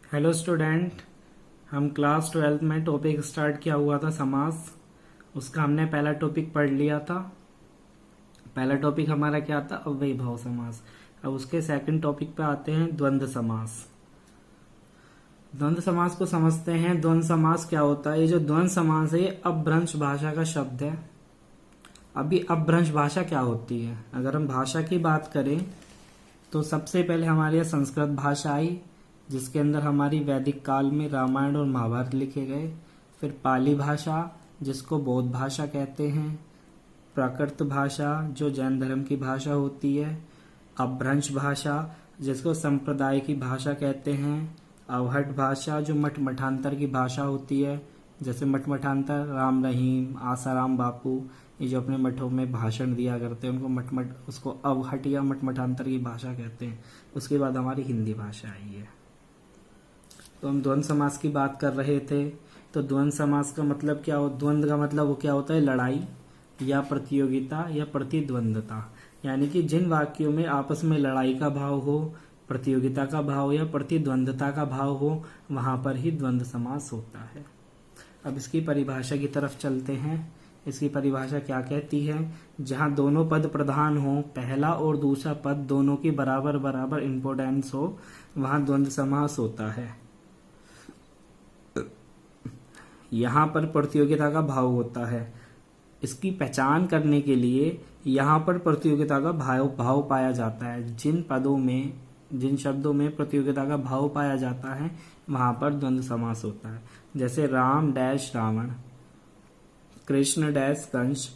Hello student. हम class 12th में topic start किया हुआ था समास। उसका हमने पहला टॉपिक पढ़ लिया था। पहला टॉपिक हमारा क्या था? अव्ययीभाव समास। अब उसके सेकंड टॉपिक पे आते हैं द्वंद्व समास। द्वंद्व समास को समझते हैं। द्वंद्व समास क्या होता है? ये जो द्वंद्व समास है ये अपभ्रंश भाषा का शब्द है। अभी अपभ्रंश भाषा क्या होती है? अगर हम भाषा की बात करें तो सबसे पहले हमारे यहाँ संस्कृत भाषा आई, जिसके अंदर हमारी वैदिक काल में रामायण और महाभारत लिखे गए। फिर पाली भाषा, जिसको बौद्ध भाषा कहते हैं। प्राकृत भाषा, जो जैन धर्म की भाषा होती है। अपभ्रंश भाषा, जिसको संप्रदाय की भाषा कहते हैं। अवहट भाषा, जो मठ मठांतर की भाषा होती है, जैसे मठ मठांतर राम रहीम, आसाराम बापू, ये जो अपने मठों में भाषण दिया करते हैं उनको उसको अवहट या मठ मठांतर की भाषा कहते हैं। उसके बाद हमारी हिंदी भाषा आई है। तो हम द्वंद्व समास की बात कर रहे थे। तो द्वंद्व समास का मतलब क्या हो? द्वंद्व का मतलब वो क्या होता है? लड़ाई या प्रतियोगिता या प्रतिद्वंदता। यानी कि जिन वाक्यों में आपस में लड़ाई का भाव हो, प्रतियोगिता का भाव या प्रतिद्वंदता का भाव हो, वहां पर ही द्वंद्व समास होता है। अब इसकी परिभाषा की तरफ चलते हैं। इसकी परिभाषा क्या कहती है? जहां दोनों पद प्रधान हो, पहला और दूसरा पद दोनों की बराबर बराबर इंपोर्टेंस हो, वहां द्वंद्व समास होता है। यहाँ पर प्रतियोगिता का भाव होता है। इसकी पहचान करने के लिए यहाँ पर प्रतियोगिता का भाव पाया जाता है। जिन शब्दों में प्रतियोगिता का भाव पाया जाता है वहां पर द्वंद्व समास होता है। जैसे राम डैश रावण, कृष्ण डैश कंस,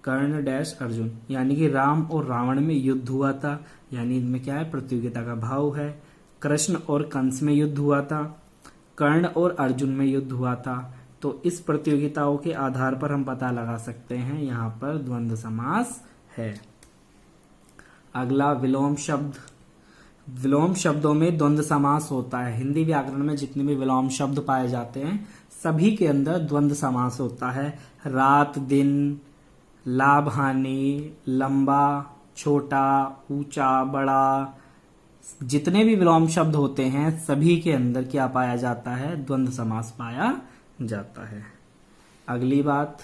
कर्ण डैश अर्जुन। यानी कि राम और रावण में युद्ध हुआ था, यानी इनमें क्या है? प्रतियोगिता का भाव है। कृष्ण और कंस में युद्ध हुआ था, कर्ण और अर्जुन में युद्ध हुआ था। तो इस प्रतियोगिताओं के आधार पर हम पता लगा सकते हैं यहाँ पर द्वंद्व समास है। अगला विलोम शब्द। विलोम शब्दों में द्वंद्व समास होता है। हिंदी व्याकरण में जितने भी विलोम शब्द पाए जाते हैं सभी के अंदर द्वंद्व समास होता है। रात दिन, लाभ हानि, लंबा छोटा, ऊंचा बड़ा, जितने भी विलोम शब्द होते हैं सभी के अंदर क्या पाया जाता है? द्वंद्व समास पाया जाता है। अगली बात,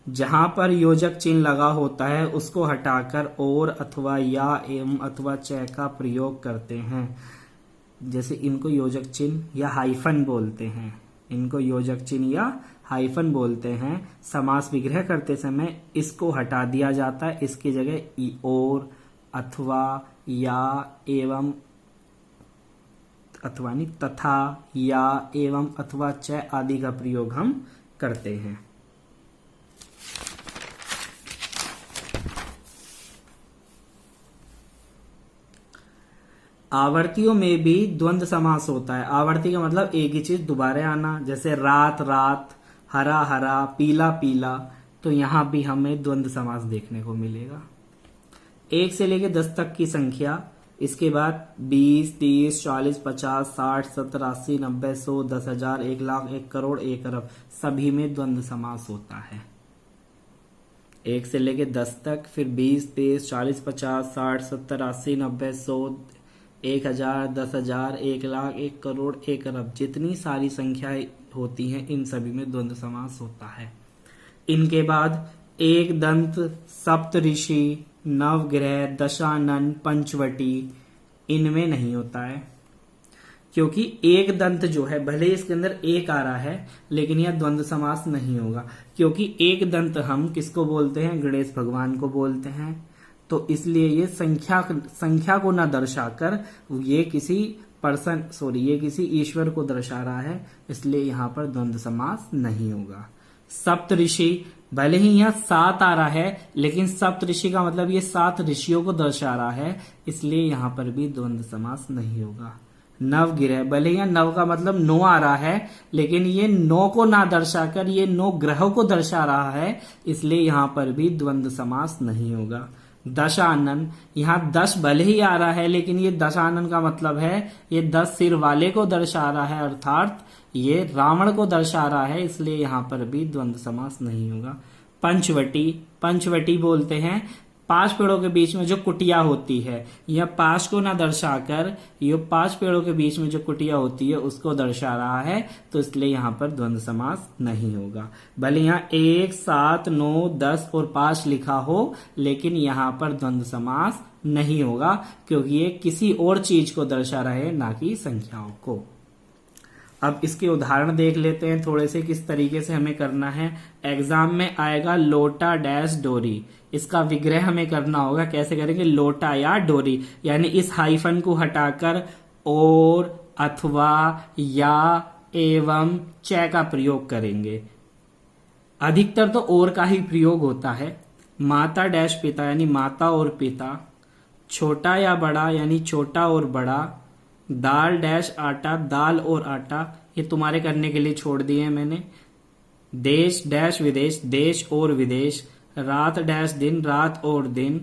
जहां पर योजक चिन्ह लगा होता है उसको हटाकर और अथवा या एवं अथवा च का प्रयोग करते हैं। जैसे इनको योजक चिन्ह या हाइफन बोलते हैं। इनको योजक चिन्ह या हाइफन बोलते हैं। समास विग्रह करते समय इसको हटा दिया जाता है। इसकी जगह और, अथवा, या, एवं, अथवा नहीं, तथा, या, एवं, अथवा च आदि का प्रयोग हम करते हैं। आवर्तियों में भी द्वंद्व समास होता है। आवर्ती का मतलब एक ही चीज दोबारा आना। जैसे रात रात, हरा हरा, पीला पीला। तो यहां भी हमें द्वंद्व समास देखने को मिलेगा। 1 से लेकर 10 तक की संख्या, इसके बाद 20, 30, 40, 50, 60, 70, 80, 90, 100, 10,000, 1 लाख, 1 करोड़, 1 अरब, सभी में द्वंद्व समास होता है। 1 से लेकर 10 तक, फिर 20, 30, 40, 50, 60, 70, 80, 90, 100, 1,000, 10,000, 1 लाख, 1 करोड़, 1 अरब, जितनी सारी संख्याएं होती हैं इन सभी में द्वंद्व समास होता है। इनके बाद एक दंत, सप्तऋषि, नवग्रह, दशानन, पंचवटी, इनमें नहीं होता है। क्योंकि एक दंत जो है, भले ही इसके अंदर एक आ रहा है लेकिन यह द्वंद्व समास नहीं होगा। क्योंकि एक दंत हम किसको बोलते हैं? गणेश भगवान को बोलते हैं। तो इसलिए ये संख्या को न दर्शाकर ये किसी ईश्वर को दर्शा रहा है, इसलिए यहां पर द्वंद्व समास नहीं होगा। सप्तऋषि, भले ही यहाँ 7 आ रहा है लेकिन सप्तऋषि का मतलब ये 7 ऋषियों को दर्शा रहा है, इसलिए यहां पर भी द्वंद्व समास नहीं होगा। नवग्रह, भले यहाँ 9 का मतलब 9 आ रहा है लेकिन ये 9 को ना दर्शाकर ये 9 ग्रहों को दर्शा रहा है, इसलिए यहां पर भी द्वंद्व समास नहीं होगा। दशानन, यहाँ 10 भले ही आ रहा है लेकिन ये दशानन का मतलब है ये 10 सिर वाले को दर्शा रहा है, अर्थात ये रावण को दर्शा रहा है, इसलिए यहां पर भी द्वंद्व समास नहीं होगा। पंचवटी बोलते हैं 5 पेड़ों के बीच में जो कुटिया होती है, यह 5 को ना दर्शाकर ये 5 पेड़ों के बीच में जो कुटिया होती है उसको दर्शा रहा है, तो इसलिए यहाँ पर द्वंद्व समास नहीं होगा। भले यहाँ 1, 7, 9, 10 और 5 लिखा हो, लेकिन यहाँ पर द्वंद्व समास नहीं होगा, क्योंकि ये किसी और चीज को दर्शा रहे, ना कि संख्याओं को। अब इसके उदाहरण देख लेते हैं थोड़े से, किस तरीके से हमें करना है। एग्जाम में आएगा लोटा डैश डोरी, इसका विग्रह हमें करना होगा। कैसे करेंगे? लोटा या डोरी, यानी इस हाइफन को हटाकर और, अथवा, या, एवं, च का प्रयोग करेंगे। अधिकतर तो और का ही प्रयोग होता है। माता डैश पिता, यानी माता और पिता। छोटा या बड़ा, यानी छोटा और बड़ा। दाल डैश आटा, दाल और आटा, ये तुम्हारे करने के लिए छोड़ दिए हैं मैंने। देश डैश विदेश, देश और विदेश। रात डैश दिन, रात और दिन।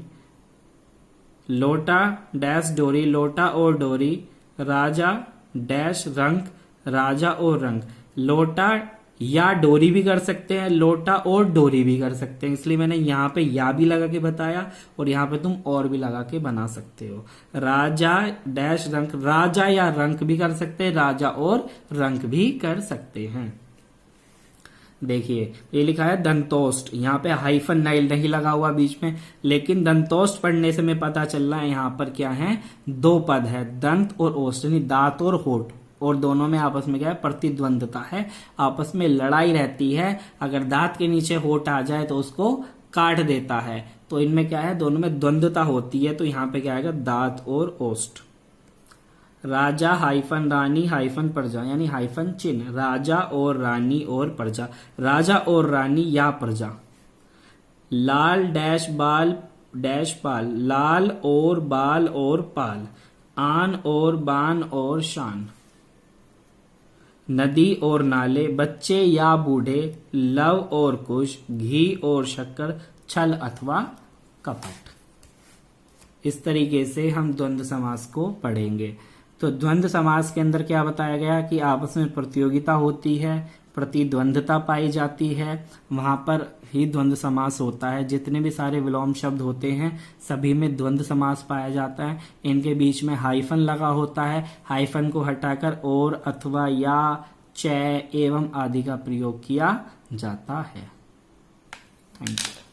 लोटा डैश डोरी, लोटा और डोरी। राजा डैश रंग, राजा और रंग। लोटा या डोरी भी कर सकते हैं, लोटा और डोरी भी कर सकते हैं, इसलिए मैंने यहाँ पे या भी लगा के बताया, और यहाँ पे तुम और भी लगा के बना सकते हो। राजा डैश रंग, राजा या रंग भी कर सकते हैं, राजा और रंग भी कर सकते हैं। देखिए ये लिखा है दंतोष्ट, यहाँ पे हाइफन नहीं लगा हुआ बीच में, लेकिन दंतोष्ट पढ़ने से हमें पता चल रहा है यहाँ पर क्या है, 2 पद है, दंत और ओष्ठ, यानी दांत और होठ, और दोनों में आपस में क्या है, प्रतिद्वंदता है, आपस में लड़ाई रहती है। अगर दांत के नीचे होठ आ जाए तो उसको काट देता है, तो इनमें क्या है, दोनों में द्वंद्वता होती है, तो यहाँ पे क्या आएगा, दांत और ओष्ठ। राजा हाइफन रानी हाइफन प्रजा, यानी हाइफन चिन्ह, राजा और रानी और प्रजा, राजा और रानी या प्रजा। लाल डैश बाल डैश पाल, लाल और बाल और पाल। आन और बान और शान। नदी और नाले, बच्चे या बूढ़े, लव और कुश, घी और शक्कर, छल अथवा कपट। इस तरीके से हम द्वंद्व समास को पढ़ेंगे। तो द्वंद्व समास के अंदर क्या बताया गया कि आपस में प्रतियोगिता होती है, प्रतिद्वंद्वता पाई जाती है, वहां पर ही द्वंद्व समास होता है। जितने भी सारे विलोम शब्द होते हैं सभी में द्वंद्व समास पाया जाता है। इनके बीच में हाइफन लगा होता है, हाइफन को हटाकर और, अथवा, या, च, एवं आदि का प्रयोग किया जाता है। Thank you.